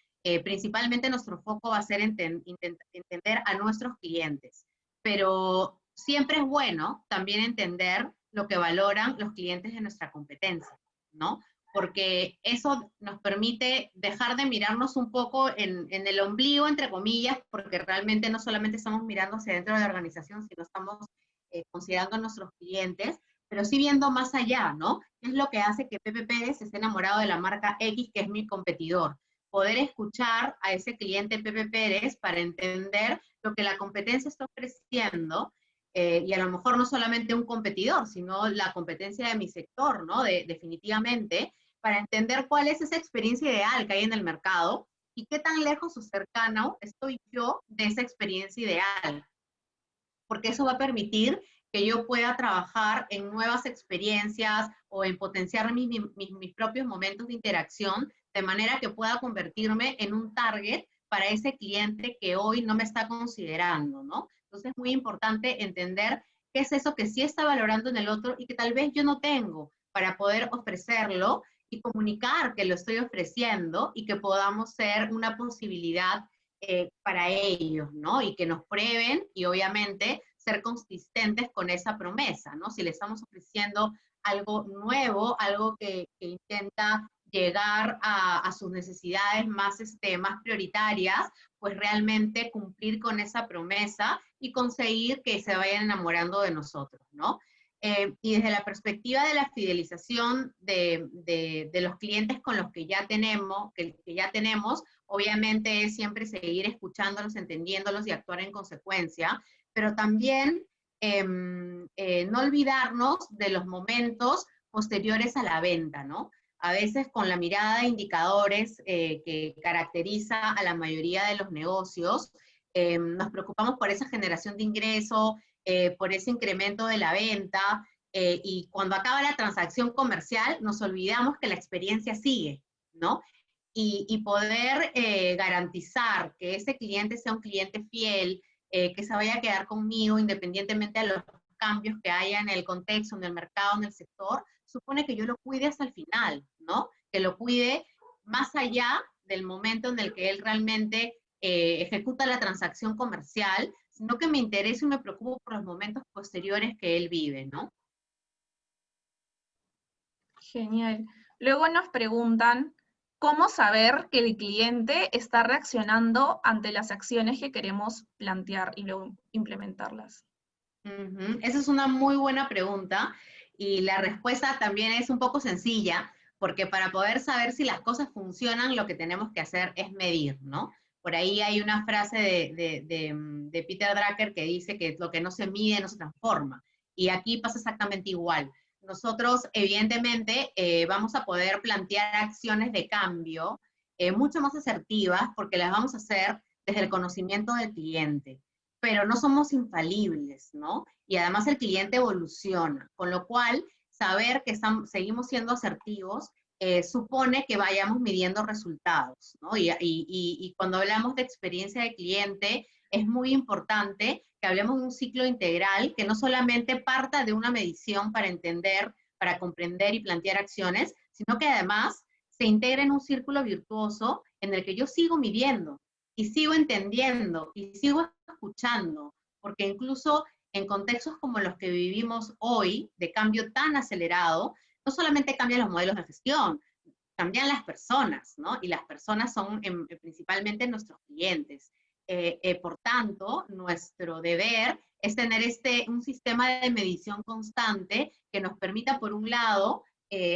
principalmente nuestro foco va a ser entender a nuestros clientes. Pero siempre es bueno también entender lo que valoran los clientes de nuestra competencia, ¿no? Porque eso nos permite dejar de mirarnos un poco en el ombligo, entre comillas, porque realmente no solamente estamos mirando hacia dentro de la organización, sino estamos considerando a nuestros clientes, pero sí viendo más allá, ¿no? ¿Qué es lo que hace que Pepe Pérez esté enamorado de la marca X, que es mi competidor? Poder escuchar a ese cliente Pepe Pérez para entender lo que la competencia está ofreciendo, y a lo mejor no solamente un competidor, sino la competencia de mi sector, ¿no? Definitivamente, para entender cuál es esa experiencia ideal que hay en el mercado y qué tan lejos o cercano estoy yo de esa experiencia ideal. Porque eso va a permitir que yo pueda trabajar en nuevas experiencias o en potenciar mis propios momentos de interacción, de manera que pueda convertirme en un target para ese cliente que hoy no me está considerando, ¿no? Entonces es muy importante entender qué es eso que sí está valorando en el otro y que tal vez yo no tengo para poder ofrecerlo y comunicar que lo estoy ofreciendo y que podamos ser una posibilidad para ellos, ¿no? Y que nos prueben y obviamente ser consistentes con esa promesa, ¿no? Si le estamos ofreciendo algo nuevo, algo que intenta llegar a sus necesidades más, más prioritarias, pues realmente cumplir con esa promesa y conseguir que se vayan enamorando de nosotros, ¿no? Y desde la perspectiva de la fidelización de los clientes con los que ya tenemos, obviamente es siempre seguir escuchándolos, entendiéndolos y actuar en consecuencia, pero también no olvidarnos de los momentos posteriores a la venta, ¿no? A veces con la mirada de indicadores que caracteriza a la mayoría de los negocios, nos preocupamos por esa generación de ingreso, por ese incremento de la venta, y cuando acaba la transacción comercial nos olvidamos que la experiencia sigue, ¿no? Y poder garantizar que ese cliente sea un cliente fiel, que se vaya a quedar conmigo independientemente de los cambios que haya en el contexto, en el mercado, en el sector, supone que yo lo cuide hasta el final, ¿no? Que lo cuide más allá del momento en el que él realmente ejecuta la transacción comercial, sino que me intereso y me preocupo por los momentos posteriores que él vive, ¿no? Genial. Luego nos preguntan, ¿cómo saber que el cliente está reaccionando ante las acciones que queremos plantear y luego implementarlas? Esa es una muy buena pregunta y la respuesta también es un poco sencilla, porque para poder saber si las cosas funcionan, lo que tenemos que hacer es medir, ¿no? Por ahí hay una frase de Peter Drucker que dice que lo que no se mide no se transforma. Y aquí pasa exactamente igual. Nosotros, evidentemente, vamos a poder plantear acciones de cambio mucho más asertivas porque las vamos a hacer desde el conocimiento del cliente, pero no somos infalibles, ¿no? Y además el cliente evoluciona, con lo cual saber que seguimos siendo asertivos supone que vayamos midiendo resultados, ¿no? Y cuando hablamos de experiencia de cliente, es muy importante que hablemos de un ciclo integral que no solamente parta de una medición para entender, para comprender y plantear acciones, sino que además se integra en un círculo virtuoso en el que yo sigo midiendo y sigo entendiendo y sigo escuchando, porque incluso en contextos como los que vivimos hoy, de cambio tan acelerado, no solamente cambian los modelos de gestión, cambian las personas, ¿no? Y las personas son principalmente nuestros clientes. Por tanto, nuestro deber es tener un sistema de medición constante que nos permita, por un lado,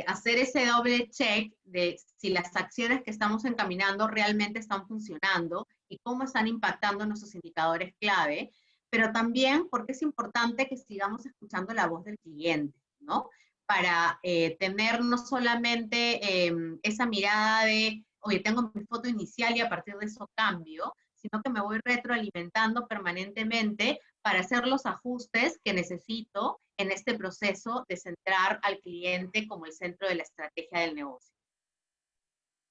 hacer ese doble check de si las acciones que estamos encaminando realmente están funcionando y cómo están impactando nuestros indicadores clave, pero también porque es importante que sigamos escuchando la voz del cliente, ¿no? Para tener no solamente esa mirada de, oye, tengo mi foto inicial y a partir de eso cambio, sino que me voy retroalimentando permanentemente para hacer los ajustes que necesito en este proceso de centrar al cliente como el centro de la estrategia del negocio.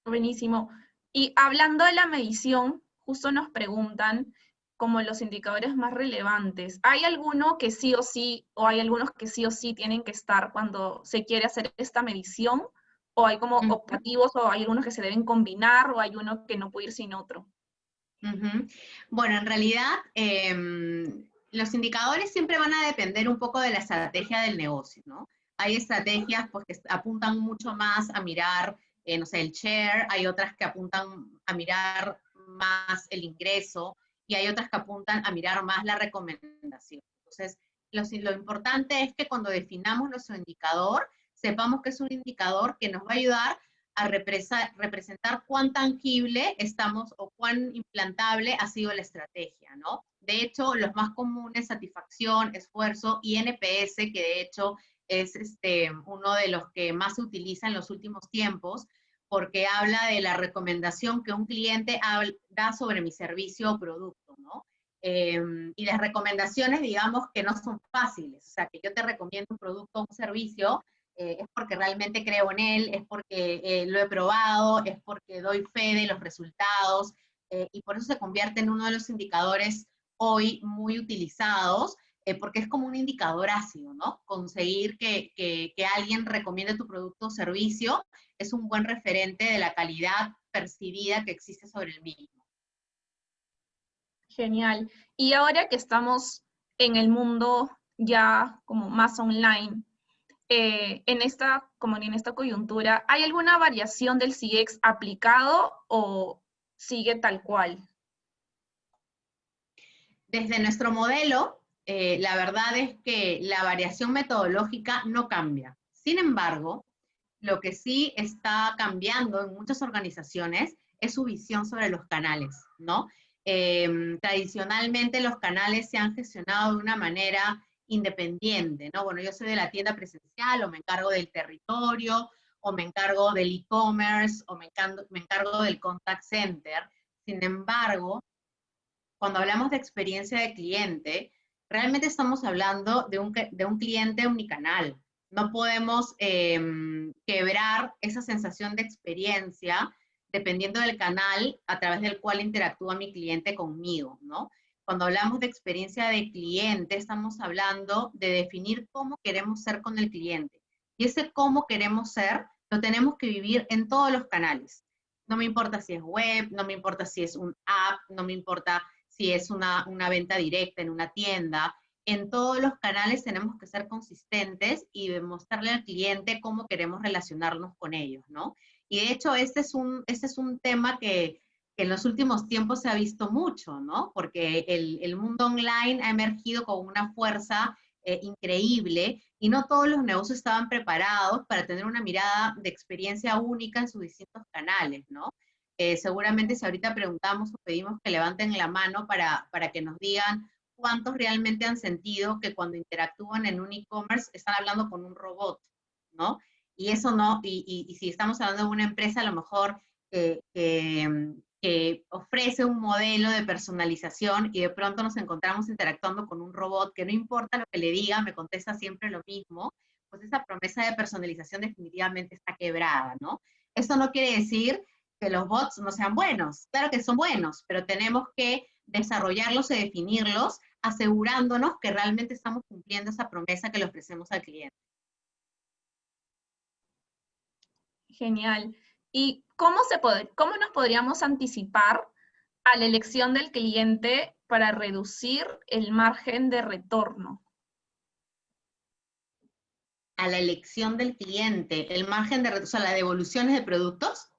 Buenísimo. Y hablando de la medición, justo nos preguntan como los indicadores más relevantes. ¿Hay alguno que sí o sí, o hay algunos que sí o sí tienen que estar cuando se quiere hacer esta medición? ¿O hay como optativos, o hay algunos que se deben combinar, o hay uno que no puede ir sin otro? Bueno, en realidad, los indicadores siempre van a depender un poco de la estrategia del negocio, ¿no? Hay estrategias pues, que apuntan mucho más a mirar, no sé, el share, hay otras que apuntan a mirar más el ingreso, y hay otras que apuntan a mirar más la recomendación. Entonces, lo importante es que cuando definamos nuestro indicador, sepamos que es un indicador que nos va a ayudar a representar cuán tangible estamos o cuán implantable ha sido la estrategia, ¿no? De hecho, los más comunes, satisfacción, esfuerzo y NPS, que de hecho es uno de los que más se utiliza en los últimos tiempos, porque habla de la recomendación que un cliente da sobre mi servicio o producto, ¿no? Y las recomendaciones, digamos, que no son fáciles, o sea, que yo te recomiendo un producto o un servicio, es porque realmente creo en él, es porque lo he probado, es porque doy fe de los resultados, y por eso se convierte en uno de los indicadores hoy muy utilizados, porque es como un indicador ácido, ¿no? Conseguir que alguien recomiende tu producto o servicio es un buen referente de la calidad percibida que existe sobre el mismo. Genial. Y ahora que estamos en el mundo ya como más online, como en esta coyuntura, ¿hay alguna variación del CX aplicado o sigue tal cual? Desde nuestro modelo, la verdad es que la variación metodológica no cambia. Sin embargo, lo que sí está cambiando en muchas organizaciones es su visión sobre los canales, ¿no? Tradicionalmente los canales se han gestionado de una manera independiente, ¿no? Bueno, yo soy de la tienda presencial, o me encargo del territorio, o me encargo del e-commerce, o me encargo del contact center. Sin embargo, cuando hablamos de experiencia de cliente, realmente estamos hablando de un cliente unicanal. No podemos quebrar esa sensación de experiencia dependiendo del canal a través del cual interactúa mi cliente conmigo, ¿no? Cuando hablamos de experiencia de cliente, estamos hablando de definir cómo queremos ser con el cliente. Y ese cómo queremos ser lo tenemos que vivir en todos los canales. No me importa si es web, no me importa si es un app, no me importa si es una venta directa en una tienda. En todos los canales tenemos que ser consistentes y demostrarle al cliente cómo queremos relacionarnos con ellos, ¿no? Y de hecho, este es un tema que en los últimos tiempos se ha visto mucho, ¿no? Porque el mundo online ha emergido con una fuerza increíble y no todos los negocios estaban preparados para tener una mirada de experiencia única en sus distintos canales, ¿no? Seguramente si ahorita preguntamos o pedimos que levanten la mano para que nos digan cuántos realmente han sentido que cuando interactúan en un e-commerce están hablando con un robot, ¿no? Y eso no, y si estamos hablando de una empresa a lo mejor que ofrece un modelo de personalización y de pronto nos encontramos interactuando con un robot que no importa lo que le diga, me contesta siempre lo mismo, pues esa promesa de personalización definitivamente está quebrada, ¿no? Eso no quiere decir que los bots no sean buenos. Claro que son buenos, pero tenemos que desarrollarlos y definirlos, asegurándonos que realmente estamos cumpliendo esa promesa que le ofrecemos al cliente. Genial. ¿Y cómo nos podríamos anticipar a la elección del cliente para reducir el margen de retorno? A la elección del cliente, el margen de retorno, o sea, las devoluciones de productos.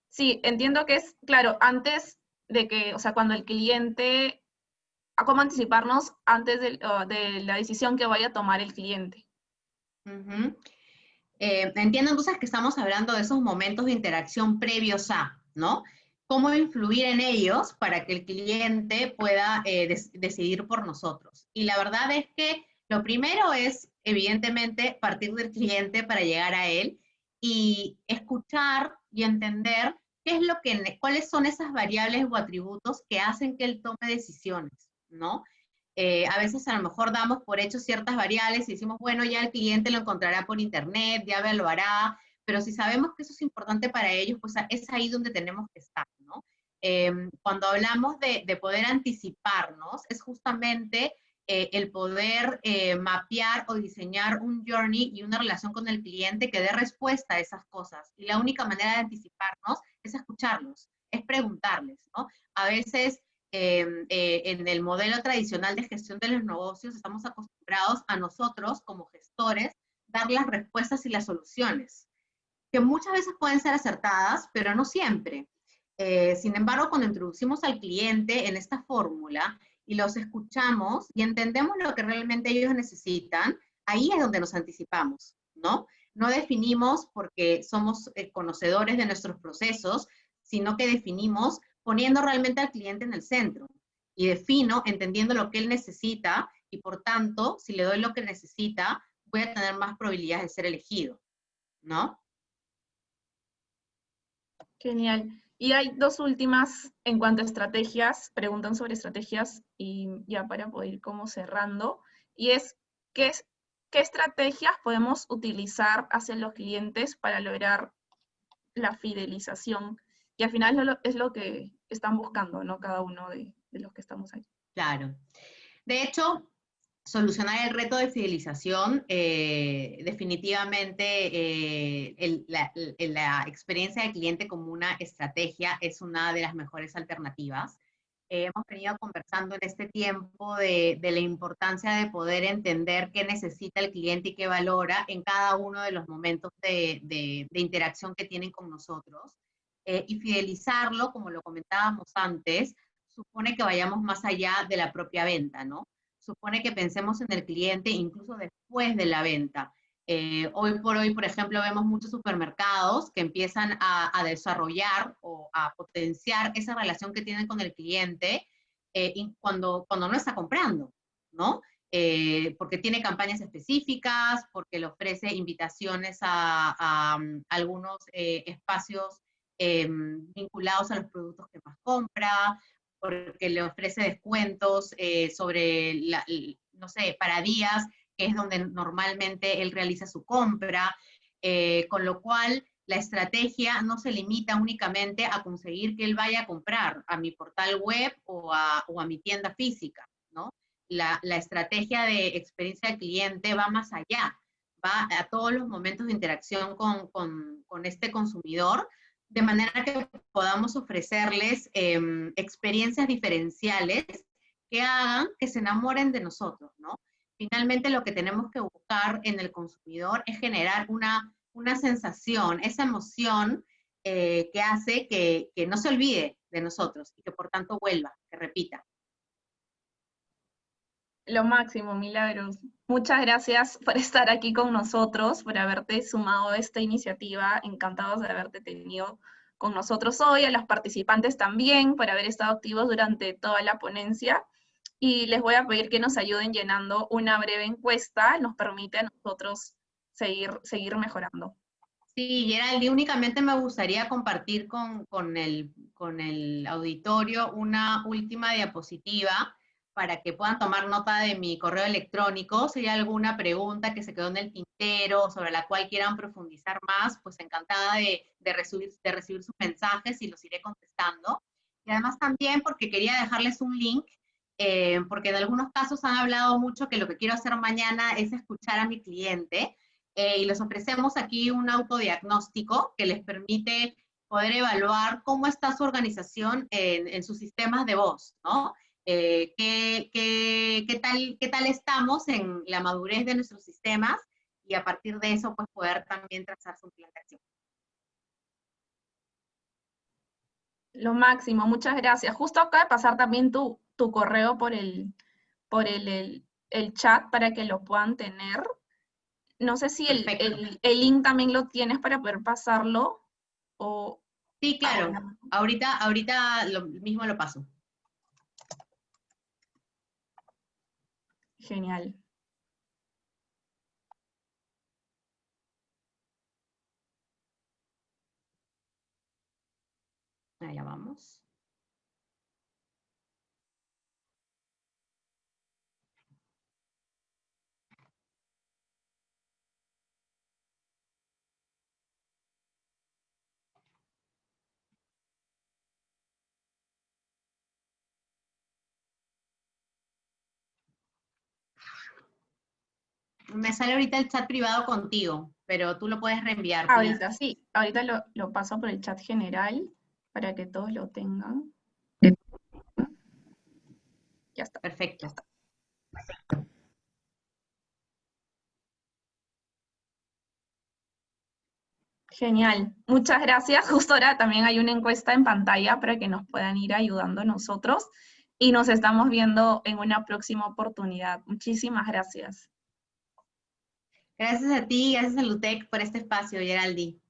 Sí, entiendo que es, claro, antes de que, o sea, cuando el cliente, a cómo anticiparnos antes de la decisión que vaya a tomar el cliente. Entiendo entonces que estamos hablando de esos momentos de interacción previos a, ¿no? Cómo influir en ellos para que el cliente pueda decidir por nosotros. Y la verdad es que lo primero es, evidentemente, partir del cliente para llegar a él y escuchar y entender cuáles son esas variables o atributos que hacen que él tome decisiones, ¿no? A veces a lo mejor damos por hecho ciertas variables y decimos, bueno, ya el cliente lo encontrará por internet, ya lo hará, pero si sabemos que eso es importante para ellos, pues es ahí donde tenemos que estar, ¿no? Cuando hablamos de poder anticiparnos, es justamente el poder mapear o diseñar un journey y una relación con el cliente que dé respuesta a esas cosas. Y la única manera de anticiparnos es escucharlos, es preguntarles, ¿no? A veces en el modelo tradicional de gestión de los negocios estamos acostumbrados a nosotros como gestores dar las respuestas y las soluciones, que muchas veces pueden ser acertadas, pero no siempre. Sin embargo, cuando introducimos al cliente en esta fórmula y los escuchamos y entendemos lo que realmente ellos necesitan, ahí es donde nos anticipamos, ¿no? No definimos porque somos conocedores de nuestros procesos, sino que definimos poniendo realmente al cliente en el centro. Y defino entendiendo lo que él necesita y por tanto, si le doy lo que necesita, voy a tener más probabilidades de ser elegido, ¿no? Genial. Y hay dos últimas en cuanto a estrategias, preguntan sobre estrategias y ya para poder ir como cerrando, y es, ¿qué estrategias podemos utilizar hacia los clientes para lograr la fidelización? Y al final es lo que están buscando, ¿no? Cada uno de los que estamos ahí. Claro. De hecho, solucionar el reto de fidelización, definitivamente la experiencia de cliente como una estrategia es una de las mejores alternativas. Hemos venido conversando en este tiempo de la importancia de poder entender qué necesita el cliente y qué valora en cada uno de los momentos de interacción que tienen con nosotros. Y fidelizarlo, como lo comentábamos antes, supone que vayamos más allá de la propia venta, ¿no? Supone que pensemos en el cliente incluso después de la venta. Hoy por hoy, por ejemplo, vemos muchos supermercados que empiezan a desarrollar o a potenciar esa relación que tienen con el cliente cuando no está comprando, ¿no? Porque tiene campañas específicas, porque le ofrece invitaciones a algunos espacios vinculados a los productos que más compra, porque le ofrece descuentos sobre, no sé, para días, que es donde normalmente él realiza su compra, con lo cual la estrategia no se limita únicamente a conseguir que él vaya a comprar a mi portal web o a mi tienda física, ¿no? La estrategia de experiencia del cliente va más allá, va a todos los momentos de interacción con este consumidor, de manera que podamos ofrecerles experiencias diferenciales que hagan que se enamoren de nosotros, ¿no? Finalmente lo que tenemos que buscar en el consumidor es generar una sensación, esa emoción que hace que no se olvide de nosotros y que por tanto vuelva, que repita. Lo máximo, Milagros. Muchas gracias por estar aquí con nosotros, por haberte sumado a esta iniciativa. Encantados de haberte tenido con nosotros hoy, a los participantes también, por haber estado activos durante toda la ponencia. Y les voy a pedir que nos ayuden llenando una breve encuesta, nos permite a nosotros seguir mejorando. Sí, Geraldi, únicamente me gustaría compartir con el auditorio una última diapositiva para que puedan tomar nota de mi correo electrónico. Si hay alguna pregunta que se quedó en el tintero, sobre la cual quieran profundizar más, pues encantada de recibir sus mensajes y los iré contestando. Y además también porque quería dejarles un link, porque en algunos casos han hablado mucho que lo que quiero hacer mañana es escuchar a mi cliente, y les ofrecemos aquí un autodiagnóstico que les permite poder evaluar cómo está su organización en sus sistemas de voz, ¿no? ¿Qué tal estamos en la madurez de nuestros sistemas? Y a partir de eso, pues poder también trazar su plan de acción. Lo máximo, muchas gracias. Justo acaba de pasar también tu correo por el chat para que lo puedan tener. No sé si el link también lo tienes para poder pasarlo. O... Sí, claro. Ahorita lo mismo lo paso. Genial. Allá vamos. Me sale ahorita el chat privado contigo, pero tú lo puedes reenviar. Ahorita sí, ahorita lo paso por el chat general para que todos lo tengan. Ya está. Perfecto. Ya está. Genial, muchas gracias. Justo ahora también hay una encuesta en pantalla para que nos puedan ir ayudando nosotros y nos estamos viendo en una próxima oportunidad. Muchísimas gracias. Gracias a ti, gracias a Lutec por este espacio, Geraldi.